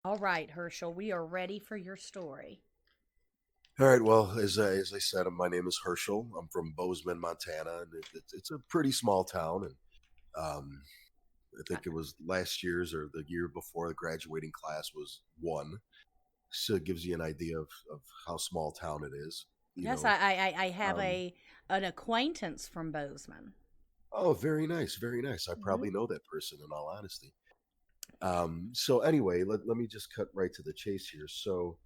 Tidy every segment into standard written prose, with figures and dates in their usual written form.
All right, Herschel, we are ready for your story. All right. Well, as I said, my name is Herschel. I'm from Bozeman, Montana, and it's a pretty small town. And um, I Uh, think it was last year's or the year before the graduating class was one. So it gives you an idea of how small town it is. You yes, know. I have Um, an acquaintance from Bozeman. oh, very nice, very nice. I Hmm. probably know that person in all honesty. So anyway, let me just cut right to the chase here. So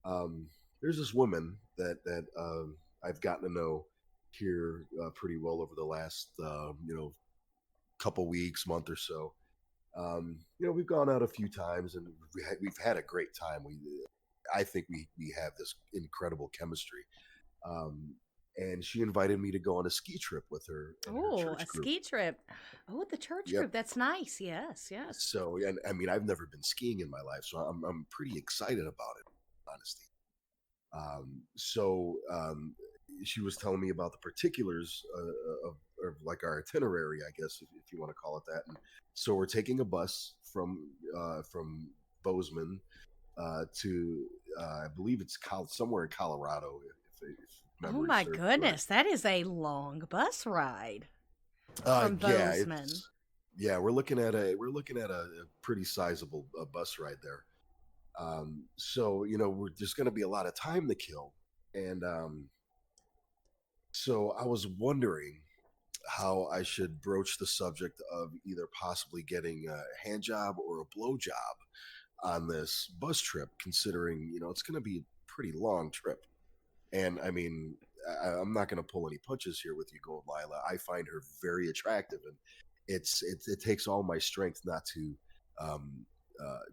um, there's this woman that I've gotten to know here pretty well over the last couple weeks, month or so. We've gone out a few times and we've had a great time. I think we have this incredible chemistry. Um, and she invited me to go on a ski trip with her and her Oh, a church group. ski trip. Oh, the church Yep. group. That's nice. Yes, yes. So, and I mean, I've never been skiing in my life, so I'm pretty excited about it, honestly. So she was telling me about the particulars of like our itinerary, I guess, if you want to call it that. And so we're taking a bus from Bozeman to I believe it's somewhere in Colorado, if Oh memory my serves correct. goodness, that is a long bus ride from Yeah, Bozeman. we're looking at a pretty sizable bus ride there. So we're there's going to be a lot of time to kill, and so I was wondering how I should broach the subject of either possibly getting a hand job or a blow job on this bus trip, considering it's going to be a pretty long trip. And I mean, I'm not going to pull any punches here with you, Gold Lila. I find her very attractive, and it takes all my strength not to um,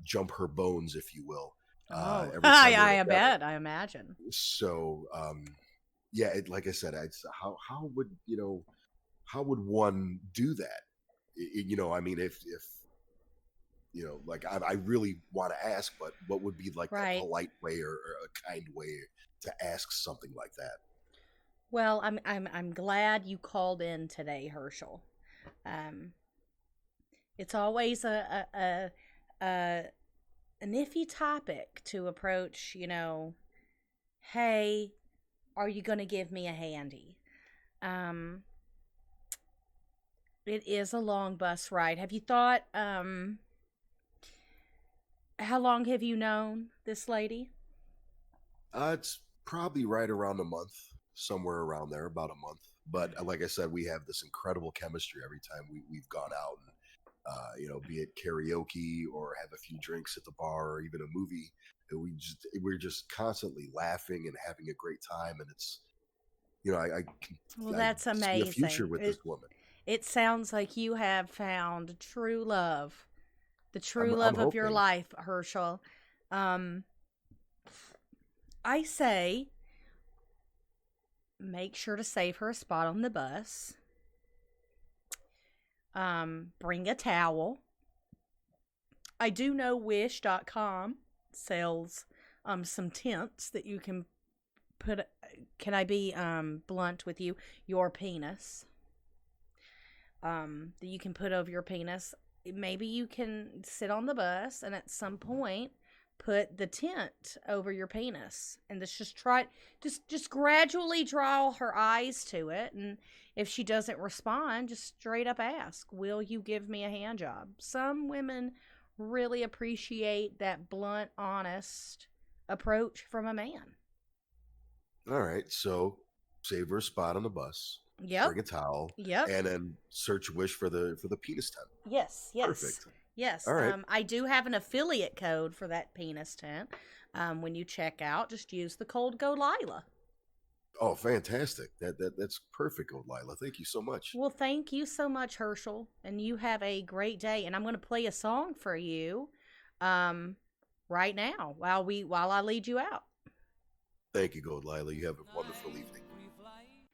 jump her bones, if you will, Oh, every time we're I together. bet. I imagine. So yeah, like I said, how would how would one do that? I mean, if like I really want to ask, but what would be like a Right. polite way or a kind way to ask something like that? Well, I'm glad you called in today, Herschel. Um, it's always a an iffy topic to approach. Hey, are you going to give me a handy? Um, it is a long bus ride. Have you thought? How long have you known this lady? It's probably right around a month, somewhere around there, about a month. But like I said, we have this incredible chemistry every time we've gone out and be it karaoke or have a few drinks at the bar or even a movie. And we're just constantly laughing and having a great time, and it's Well, I that's see a future amazing. with this woman. It sounds like you have found true love, the true I'm love of your hoping. life, Herschel. Um, I say make sure to save her a spot on the bus. Bring a towel. I do know Wish.com sells some tents that you can put. Can I be blunt with you? Your penis. That you can put over your penis. Maybe you can sit on the bus and at some point put the tent over your penis and just try just gradually draw her eyes to it, and if she doesn't respond, just straight up ask, will you give me a hand job? Some women really appreciate that blunt, honest approach from a man. All right, so save her a spot on the bus, Yep. bring a towel, Yep. and then search Wish for the penis tent. Yes, yes, Perfect. yes. All right. I do have an affiliate code for that penis tent. When you check out, just use the code Goldlilah. Oh, fantastic. That's perfect, old Lila. Thank you so much. Well, thank you so much, Herschel, and you have a great day. And I'm going to play a song for you, um, right now while I lead you out. Thank you, Gold Lila. You have a wonderful evening.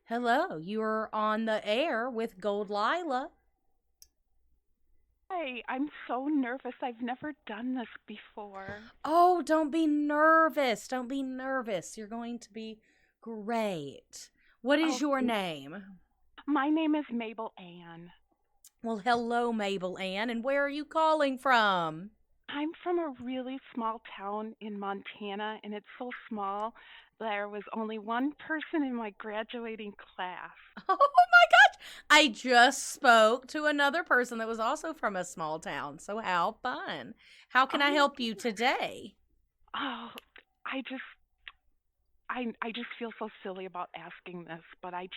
Hello, you are on the air with Goldlilah. Hi, I'm so nervous. I've never done this before. Oh, don't be nervous. Don't be nervous. You're going to be great. What is Oh, your name? my name is Mable Ann. Well, hello, Mabel Ann, and where are you calling from? I'm from a really small town in Montana, and it's so small there was only one person in my graduating class. Oh my gosh. I just spoke to another person that was also from a small town. So how fun. How can I Oh, help you today? oh, I just I just feel so silly about asking this, but I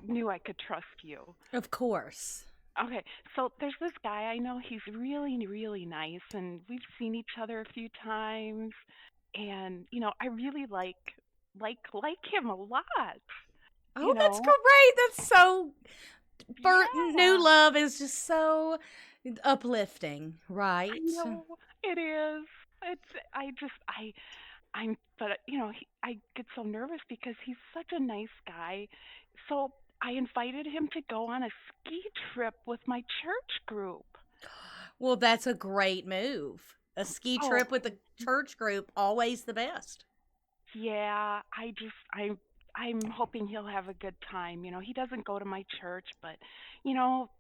knew I could trust you. Of course. Okay, so there's this guy I know. He's really, really nice, and we've seen each other a few times. And I really like him a lot. Oh, You that's know, great. That's so for new yeah, love is just so uplifting, I right? know it is. It's I'm but I get so nervous because he's such a nice guy. So I invited him to go on a ski trip with my church group. Well, that's a great move. A ski Oh, trip with the church group, always the best. yeah, I'm hoping he'll have a good time. He doesn't go to my church, but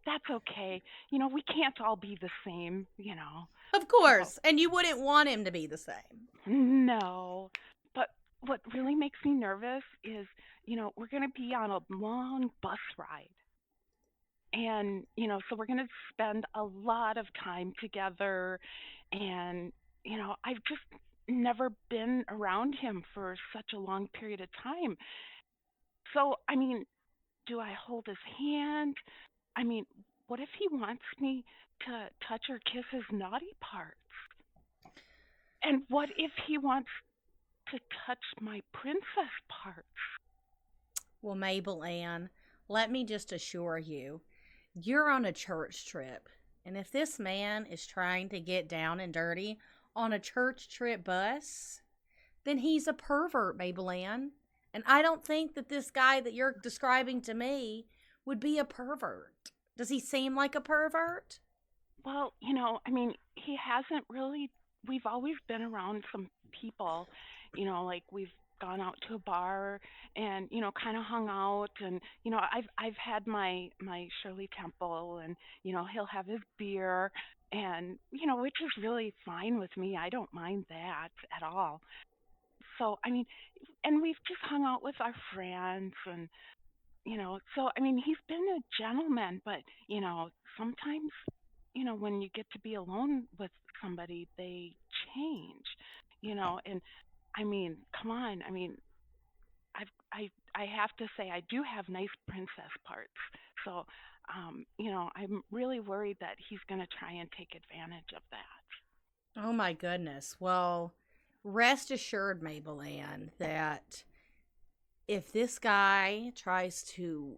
that's okay. We can't all be the same. Of So, course. And you wouldn't want him to be the same. no. But what really makes me nervous is, we're going to be on a long bus ride. And, so we're going to spend a lot of time together. And, I've just never been around him for such a long period of time. So, I mean, do I hold his hand? I mean, what if he wants me to touch or kiss his naughty parts? And what if he wants to touch my princess parts? Well, Mabel Ann, let me just assure you, you're on a church trip. And if this man is trying to get down and dirty on a church trip bus, then he's a pervert, Mabel Ann. And I don't think that this guy that you're describing to me would be a pervert. Does he seem like a pervert? Well, he hasn't really. We've always been around some people, like we've gone out to a bar and kind of hung out, and I've had my Shirley Temple, and he'll have his beer, and which is really fine with me. I don't mind that at all. So and we've just hung out with our friends, and so he's been a gentleman, but sometimes when you get to be alone with somebody, they change. And come on. I've I have to say I do have nice princess parts. So I'm really worried that he's going to try and take advantage of that. Oh my goodness. Well, rest assured, Mabel Ann, that if this guy tries to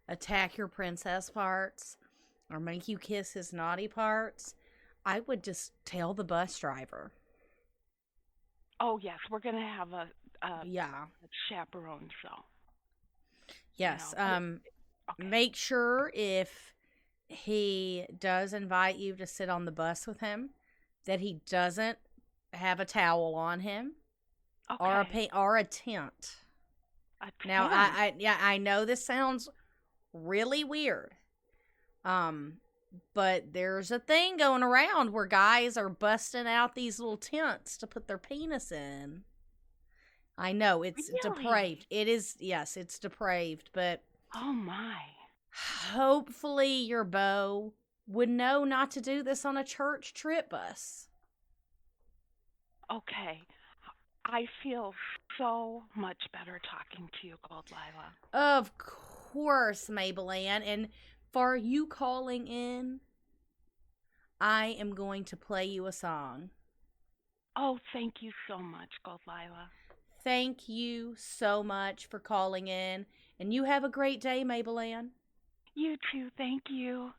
attack your princess parts or make you kiss his naughty parts, I would just tell the bus driver. Oh yes, we're going to have a Yeah. chaperone, so Yes. but okay. Make sure if he does invite you to sit on the bus with him that he doesn't have a towel on him or Okay. or a tent. A Now, 10. I know this sounds really weird. Um, but there's a thing going around where guys are busting out these little tents to put their penis in. I know it's Really? depraved. It is, yes, it's depraved, but Oh my. hopefully your beau would know not to do this on a church trip bus. Okay. I feel so much better talking to you, Goldlilah. Of course, Mabel Ann. And for you calling in, I am going to play you a song. Oh, thank you so much, Goldlilah. Thank you so much for calling in. And you have a great day, Mabel Ann. You too. Thank you.